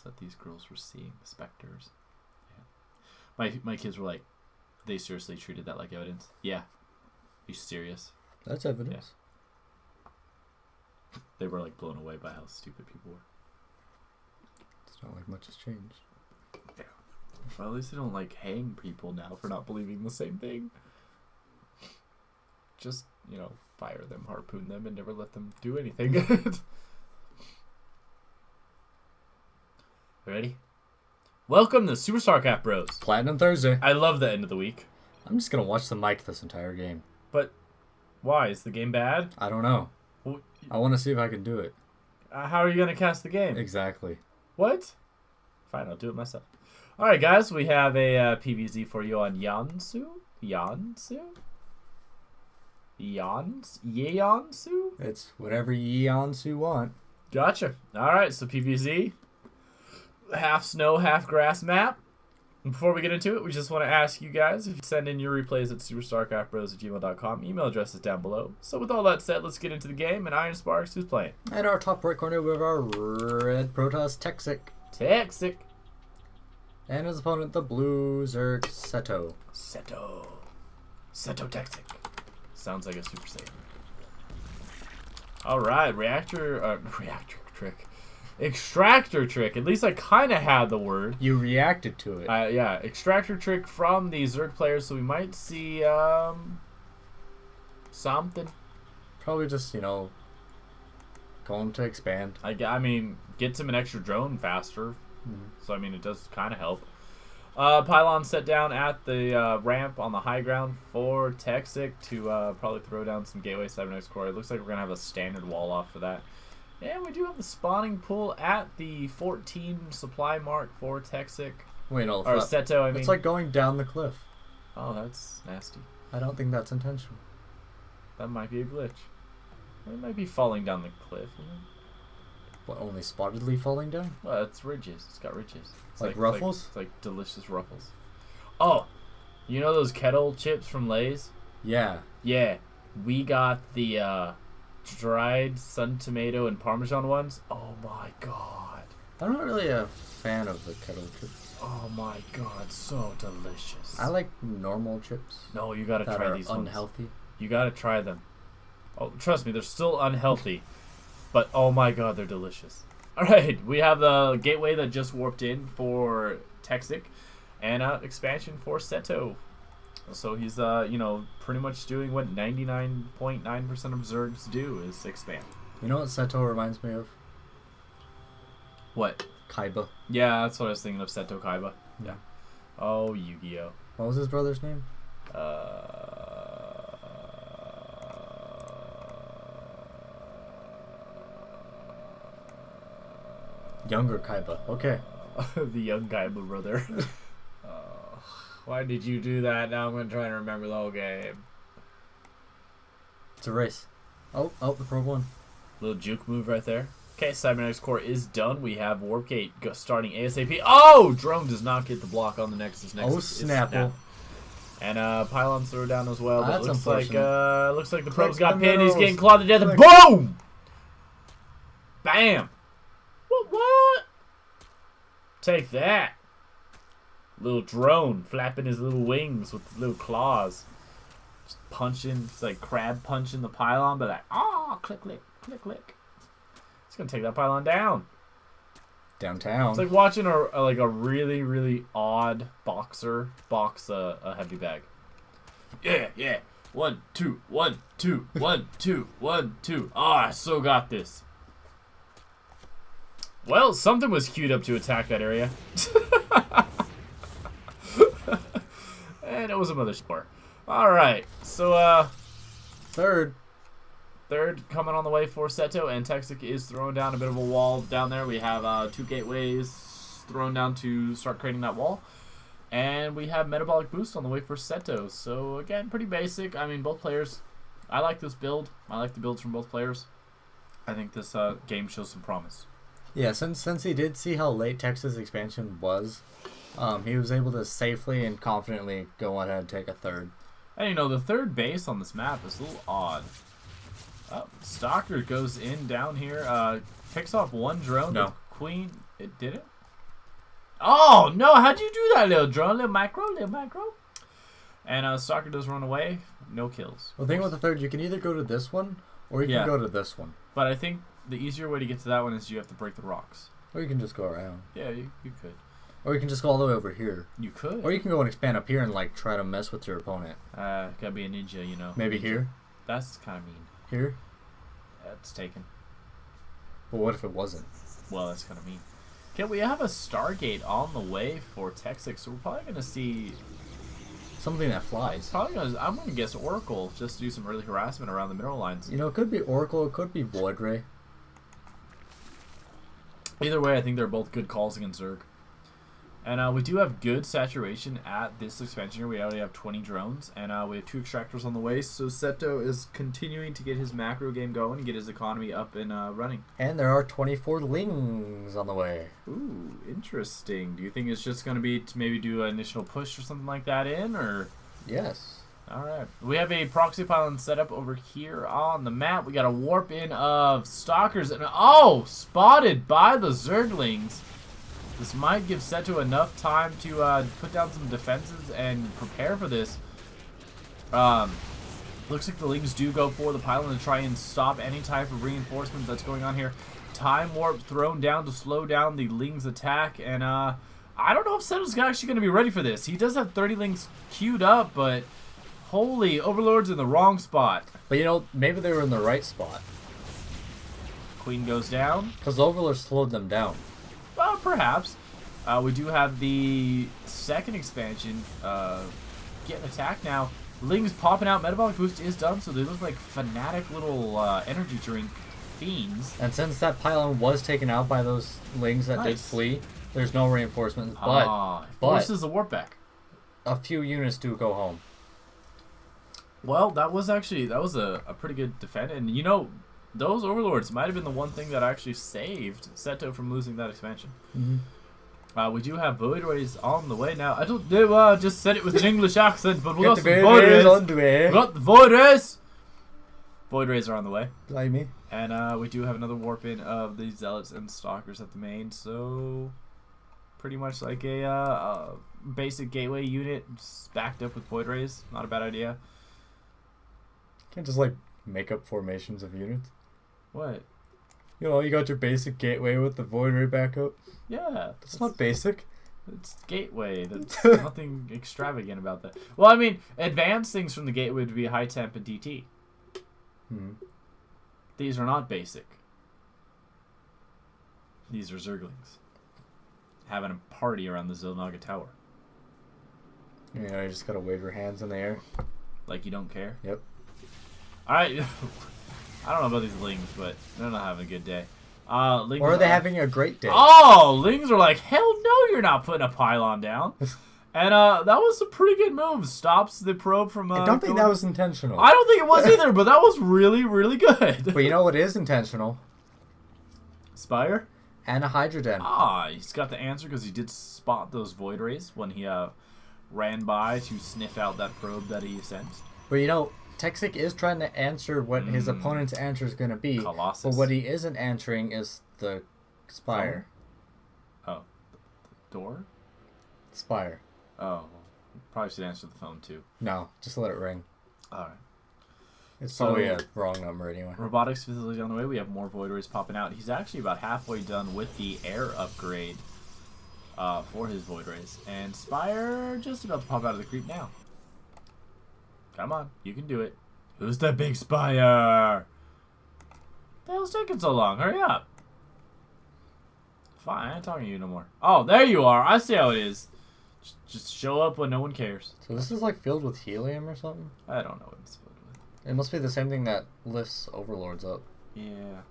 that these girls were seeing, the specters. Yeah. My kids were like, they seriously treated that like evidence. Yeah. Are you serious? That's evidence. Yeah. They were like blown away by how stupid people were. It's not like much has changed. Yeah. Well, at least they don't like hang people now for not believing the same thing. Just, fire them, harpoon them, and never let them do anything. Ready? Welcome to SuperStarcraftBros. Platinum Thursday. I love the end of the week. I'm just going to watch the mic this entire game. But why? Is the game bad? I don't know. Well, I want to see if I can do it. how are you going to cast the game? Exactly. What? Fine, I'll do it myself. Alright, guys, we have a PvZ for you on Yeonsu? Yeonsu? It's whatever Yeonsu want. Gotcha. Alright, so PvZ. Half snow, half grass map. And before we get into it, we just want to ask you guys if you send in your replays at SuperStarcraftBros@gmail.com. Email address is down below. So with all that said, let's get into the game. And Iron Sparks, who's playing? And our top right corner, we have our red Protoss TeXic. TeXic. And his opponent, the blue Zerg SeTo. SeTo TeXic. Sounds like a Super Saiyan. Alright, reactor trick. Extractor trick. At least I kind of had the word. You reacted to it. Yeah, extractor trick from the Zerg players, so we might see something. Probably just, going to expand. I mean, gets him an extra drone faster. Mm-hmm. So, I mean, it does kind of help. Pylon set down at the ramp on the high ground for TeXic to probably throw down some Gateway Cybernetics core. It looks like we're going to have a standard wall off for that. And we do have the spawning pool at the 14 supply mark for TeXic. Wait, no. Or SeTo, I mean. It's like going down the cliff. Oh, that's nasty. I don't think that's intentional. That might be a glitch. It might be falling down the cliff. What, only spottedly falling down? Well, it's ridges. It's got ridges. It's like ruffles? It's like delicious ruffles. Oh, you know those kettle chips from Lay's? Yeah. Yeah. We got the dried sun tomato and Parmesan ones. Oh my god. I'm not really a fan of the kettle chips. Oh my god, so delicious. I like normal chips. No, you gotta try these ones. Unhealthy. You gotta try them. Oh, trust me, they're still unhealthy. But oh my god, they're delicious. Alright, we have the gateway that just warped in for TeXic and expansion for SeTo. So he's, pretty much doing what 99.9% of Zergs do is expand. You know what SeTo reminds me of? What? Kaiba. Yeah, that's what I was thinking of, SeTo Kaiba. Yeah. Oh, Yu-Gi-Oh. What was his brother's name? Younger Kaiba. Okay. The young Kaiba brother. Why did you do that? Now I'm going to try and remember the whole game. It's a race. Oh, the Pro won. Little juke move right there. Okay, Cybernetics core is done. We have Warp Gate starting ASAP. Oh! Drone does not get the block on the Nexus. Oh, Snapple. And Pylons throw down as well. That's looks like the probes Click got the pinned. He's minerals. getting clawed to death. Click. Boom! Bam! What? Take that. Little drone flapping his little wings with little claws. Just punching. It's like crab punching the pylon, but like, click, click, click, click. It's going to take that pylon down. Downtown. It's like watching a really, really odd boxer box a heavy bag. Yeah. 1, 2, 1, 2, 1, 2, 1, 2. I so got this. Well, something was queued up to attack that area. And it was a mother spore. Alright, so Third coming on the way for SeTo, and TeXic is throwing down a bit of a wall down there. We have 2 gateways thrown down to start creating that wall. And we have Metabolic Boost on the way for SeTo. So again, pretty basic. I mean, both players, I like this build. I like the builds from both players. I think this game shows some promise. Yeah, since he did see how late Texas expansion was, he was able to safely and confidently go ahead and take a third. And the third base on this map is a little odd. Stalker goes in down here, picks off one drone. No. The Queen, it did it? Oh, no. How'd you do that, little drone? Little micro. And Stalker does run away. No kills. Well, the thing with the third, you can either go to this one or you can go to this one. But I think the easier way to get to that one is you have to break the rocks. Or you can just go around. Yeah, you could. Or you can just go all the way over here. You could. Or you can go and expand up here and like try to mess with your opponent. Gotta be a ninja, you know. Maybe ninja. here? That's kind of mean. Here? That's taken. Well, what if it wasn't? Well, that's kind of mean. Okay, we have a Stargate on the way for TeXic, so we're probably going to see... Something that flies. I'm going to guess Oracle, just to do some early harassment around the mineral lines. You know, it could be Oracle, it could be Void Ray. Either way, I think they're both good calls against Zerg. And we do have good saturation at this expansion here. We already have 20 drones, and we have 2 extractors on the way. So SeTo is continuing to get his macro game going and get his economy up and running. And there are 24 lings on the way. Ooh, interesting. Do you think it's just going to be to maybe do an initial push or something like that in, or? Yes. All right. We have a proxy pylon set up over here on the map. We got a warp in of stalkers, and spotted by the Zerglings. This might give SeTo enough time to put down some defenses and prepare for this. Looks like the Lings do go for the pylon to try and stop any type of reinforcement that's going on here. Time warp thrown down to slow down the Lings attack, and I don't know if SeTo's actually going to be ready for this. He does have 30 Lings queued up, but holy, Overlord's in the wrong spot. But you know, maybe they were in the right spot. Queen goes down. Because Overlord slowed them down. Perhaps. We do have the second expansion getting attacked now. Lings popping out. Metabolic boost is done, so they look like fanatic little energy drink fiends. And since that pylon was taken out by those Lings that did flee, there's no reinforcements. But forces the warp back. A few units do go home. Well, that was a pretty good defend, and you know, those Overlords might have been the one thing that actually saved SeTo from losing that expansion. Mm-hmm. We do have Void Rays on the way now. I don't just said it with an English accent, but we got some the Void Rays on the way. We got the Void Rays. Void Rays are on the way. Blimey. And we do have another warp in of the Zealots and Stalkers at the main, so pretty much like a basic gateway unit backed up with Void Rays. Not a bad idea. Can't just like make up formations of units. What? You know, you got your basic gateway with the Void Ray backup. Yeah. That's not basic. It's gateway. There's nothing extravagant about that. Well, I mean, advanced things from the gateway would be high temp and DT. These are not basic. These are Zerglings. Having a party around the Zilnaga Tower. You know, you just gotta wave your hands in the air. Like you don't care? Yep. Alright. I don't know about these Lings, but they're not having a good day. Lings or are they having a great day? Oh! Lings are like, hell no, you're not putting a pylon down. And that was a pretty good move. Stops the probe from... I don't think that was intentional. I don't think it was either, but that was really, really good. But you know what is intentional? Spire? And a Hydra Den. He's got the answer because he did spot those Void Rays when he ran by to sniff out that probe that he sent. But you know, TeXic is trying to answer what his opponent's answer is going to be. Colossus. But what he isn't answering is the Spire. Oh. The door? Spire. Oh. Probably should answer the phone too. No, just let it ring. Alright. It's probably a wrong number anyway. Robotics facility on the way. We have more Void Rays popping out. He's actually about halfway done with the air upgrade for his Void Rays. And Spire just about to pop out of the creep now. Come on, you can do it. Who's the big Spire? The hell's taking so long? Hurry up. Fine, I ain't talking to you no more. Oh, there you are. I see how it is. Just show up when no one cares. So this is like filled with helium or something? I don't know what it's filled with. It must be the same thing that lifts Overlords up. Yeah.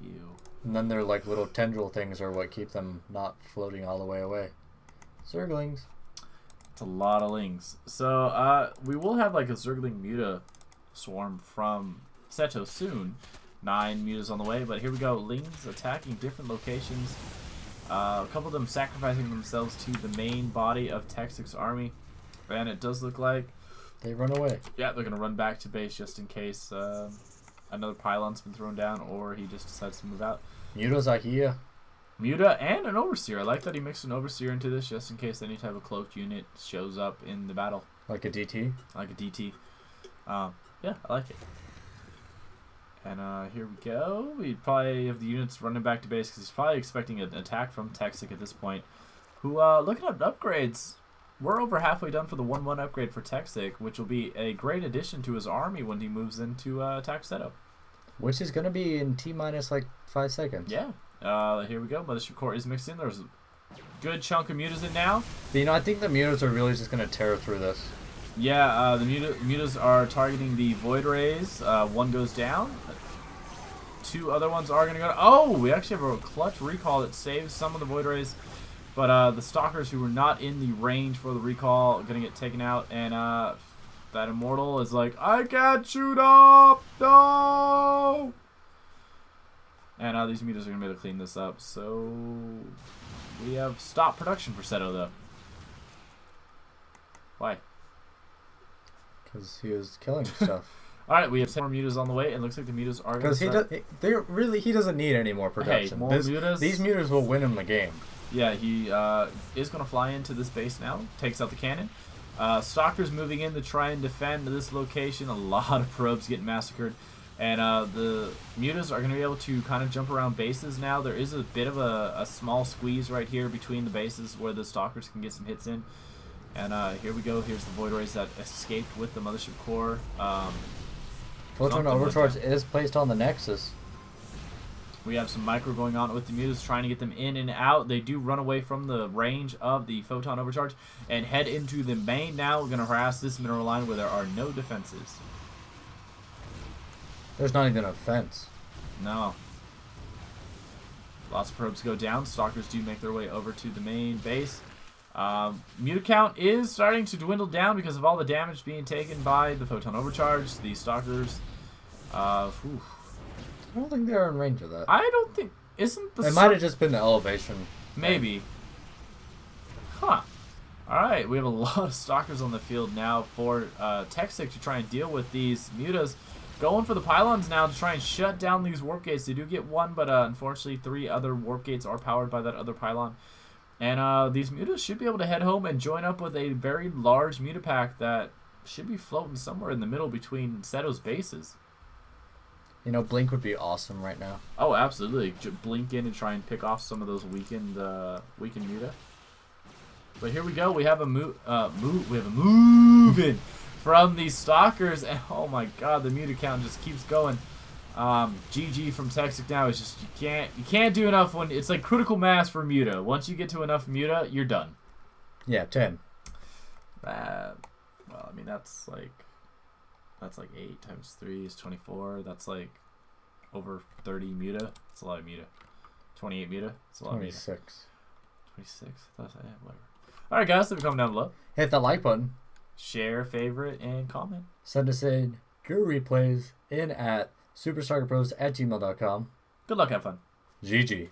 Ew. And then their like little tendril things are what keep them not floating all the way away. Zerglings. It's a lot of Lings. So, we will have like a Zergling Muta swarm from SeTo soon. 9 Mutas on the way, but here we go. Lings attacking different locations. A couple of them sacrificing themselves to the main body of TeXic's army. And it does look like... They run away. Yeah, they're going to run back to base just in case another pylon's been thrown down or he just decides to move out. Mutas are here. Muta and an Overseer. I like that he mixed an Overseer into this just in case any type of cloaked unit shows up in the battle. Like a DT? Like a DT. Yeah, I like it. And here we go. We probably have the units running back to base because he's probably expecting an attack from TeXic at this point. Who, looking at upgrades, we're over halfway done for the 1-1 upgrade for TeXic, which will be a great addition to his army when he moves into attack SeTo. Which is going to be in T-minus like 5 seconds. Yeah. Here we go. Mothership Core is mixed in. There's a good chunk of mutas in now. But, you know, I think the mutas are really just going to tear through this. Yeah, the mutas are targeting the Void Rays. One goes down. 2 other ones are going to go down. Oh, we actually have a clutch recall that saves some of the Void Rays. But the Stalkers who were not in the range for the recall are going to get taken out. And that Immortal is like, I can't shoot up! No! And these mutas are going to be able to clean this up. So we have stopped production for SeTo, though. Why? Because he was killing stuff. Alright, we have 10 more mutas on the way. It looks like the mutas are going to start... Because he doesn't need any more production. Hey, more mutas. These mutas will win him the game. Yeah, he is going to fly into this base now. Takes out the cannon. Stalkers moving in to try and defend this location. A lot of probes getting massacred. And the mutas are going to be able to kind of jump around bases now. There is a bit of a small squeeze right here between the bases where the Stalkers can get some hits in. And here we go. Here's the Void Rays that escaped with the Mothership Core. Photon Overcharge is placed on the Nexus. We have some micro going on with the mutas, trying to get them in and out. They do run away from the range of the Photon Overcharge and head into the main now. We're going to harass this mineral line where there are no defenses. There's not even a fence. No. Lots of probes go down. Stalkers do make their way over to the main base. Muta count is starting to dwindle down because of all the damage being taken by the Photon Overcharge. The Stalkers... I don't think they're in range of that. I don't think... Isn't the... It might have just been the elevation. Maybe. Huh. Alright, we have a lot of Stalkers on the field now for TeXic to try and deal with these mutas. Going for the pylons now to try and shut down these warp gates. They do get one, but unfortunately 3 other warp gates are powered by that other pylon. And these mutas should be able to head home and join up with a very large muta pack that should be floating somewhere in the middle between SeTo's bases. You know, Blink would be awesome right now. Oh, absolutely. Blink in and try and pick off some of those weakened muta. But here we go. We have a move in from these Stalkers, and oh my god, the muta count just keeps going. GG from TeXic now is just you can't do enough when it's like critical mass for muta. Once you get to enough muta, you're done. Yeah, 10. Well, I mean that's like 8 times 3 is 24. That's like over 30 muta. That's a lot of muta. 28 muta. That's a lot 26. of muta. 26. Whatever. All right, guys, leave a comment down below. Hit the like button. Share, favorite, and comment. Send us in your replays in at SuperStarcraftBros@gmail.com. Good luck, have fun. GG.